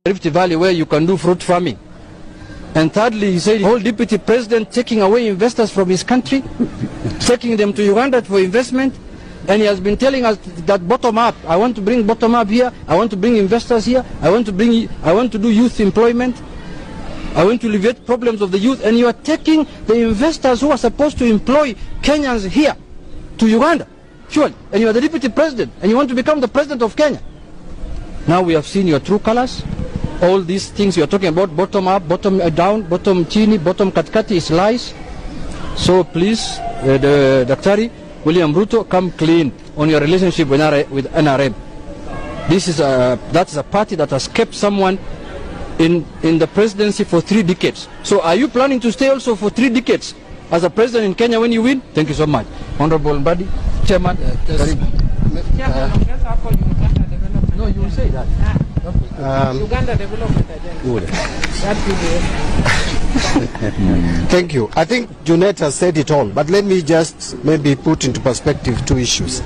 Rift Valley where you can do fruit farming. And thirdly, he said, the whole deputy president taking away investors from his country, taking them to Uganda for investment. And he has been telling us that bottom up. I want to bring bottom up here. I want to bring investors here. I want to do youth employment. I want to alleviate problems of the youth. And you are taking the investors who are supposed to employ Kenyans here to Uganda. Surely. And you are the deputy president. And you want to become the president of Kenya. Now we have seen your true colors. All these things you are talking about, bottom up, bottom down, bottom chini, bottom katikati, is lies. So please, the Daktari William Ruto, come clean on your relationship with NRM. That is a party that has kept someone in the presidency for 3 decades. So are you planning to stay also for 3 decades as a president in Kenya when you win? Thank you so much. Honorable Mbadi, Chairman. No, you will say that. Uganda Development Agenda. Thank you. I think Junet has said it all, but let me just maybe put into perspective 2 issues.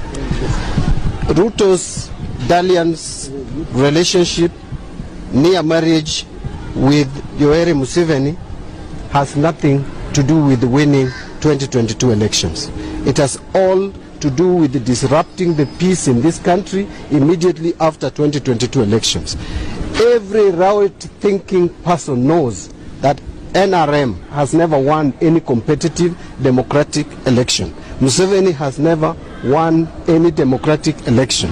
Ruto's dalliance relationship, near marriage with Yoweri Museveni has nothing to do with winning 2022 elections. It has all to do with disrupting the peace in this country immediately after 2022 elections. Every right-thinking person knows that NRM has never won any competitive democratic election. Museveni has never won any democratic election.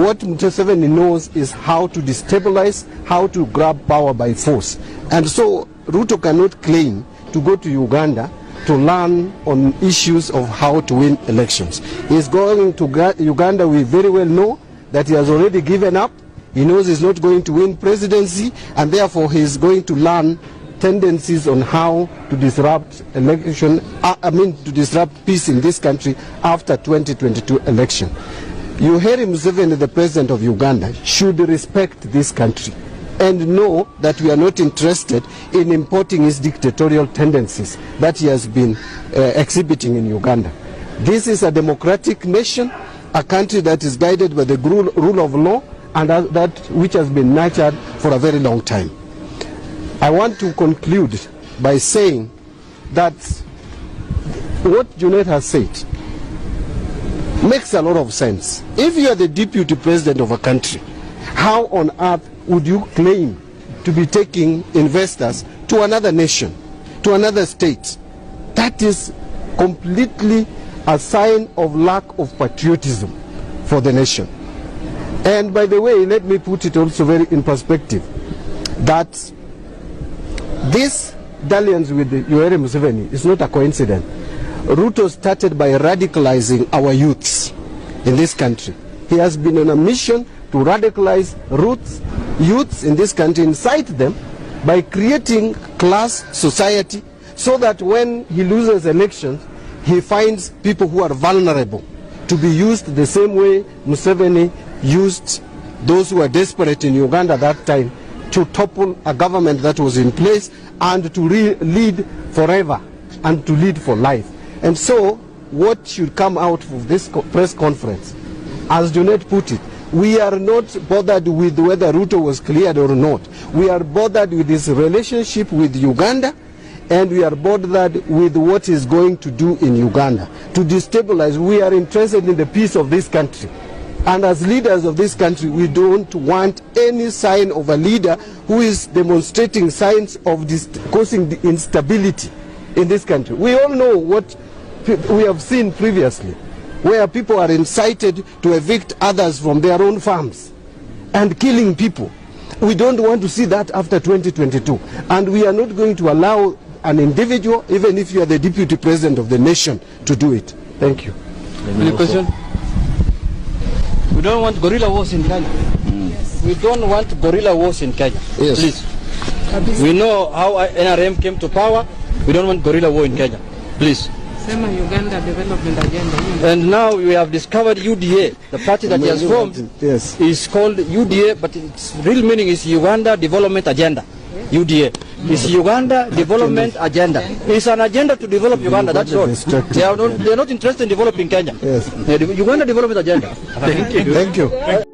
What Museveni knows is how to destabilize, how to grab power by force. And so Ruto cannot claim to go to Uganda to learn on issues of how to win elections. He is going to Uganda. We very well know that he has already given up. He knows he's not going to win presidency, and therefore he is going to learn tendencies on how to disrupt to disrupt peace in this country after 2022 election. Yoweri Museveni, the president of Uganda, should respect this country and know that we are not interested in importing his dictatorial tendencies that he has been exhibiting in Uganda. This is a democratic nation, a country that is guided by the rule of law, and that which has been nurtured for a very long time. I want to conclude by saying that what Junet has said makes a lot of sense. If you are the deputy president of a country, how on earth would you claim to be taking investors to another nation, to another state? That is completely a sign of lack of patriotism for the nation. And by the way, let me put it also very in perspective, that this dalliance with Yoweri Museveni is not a coincidence. Ruto started by radicalizing our youths in this country. He has been on a mission to radicalize youths in this country, incite them by creating class society, so that when he loses elections, he finds people who are vulnerable to be used the same way Museveni used those who were desperate in Uganda that time to topple a government that was in place and to lead forever and to lead for life. And so what should come out of this press conference, as Junet put it, we are not bothered with whether Ruto was cleared or not. We are bothered with his relationship with Uganda, and we are bothered with what he's going to do in Uganda to destabilize. We are interested in the peace of this country. And as leaders of this country, we don't want any sign of a leader who is demonstrating signs of causing the instability in this country. We all know what we have seen previously, where people are incited to evict others from their own farms and killing people. We don't want to see that after 2022. And we are not going to allow an individual, even if you are the deputy president of the nation, to do it. Thank you. Any question? We don't want guerrilla wars in Kenya. Yes. We don't want guerrilla wars in Kenya. Yes. Please. We know how NRM came to power. We don't want guerrilla war in Kenya. Please. Uganda Development Agenda. And now we have discovered UDA, the party that he has formed. Yes. Is called UDA, but its real meaning is Uganda Development Agenda. UDA. It's Uganda Development Agenda. It's an agenda to develop Uganda, that's all. They are not interested in developing Kenya. Yes. Uganda Development Agenda. Thank you.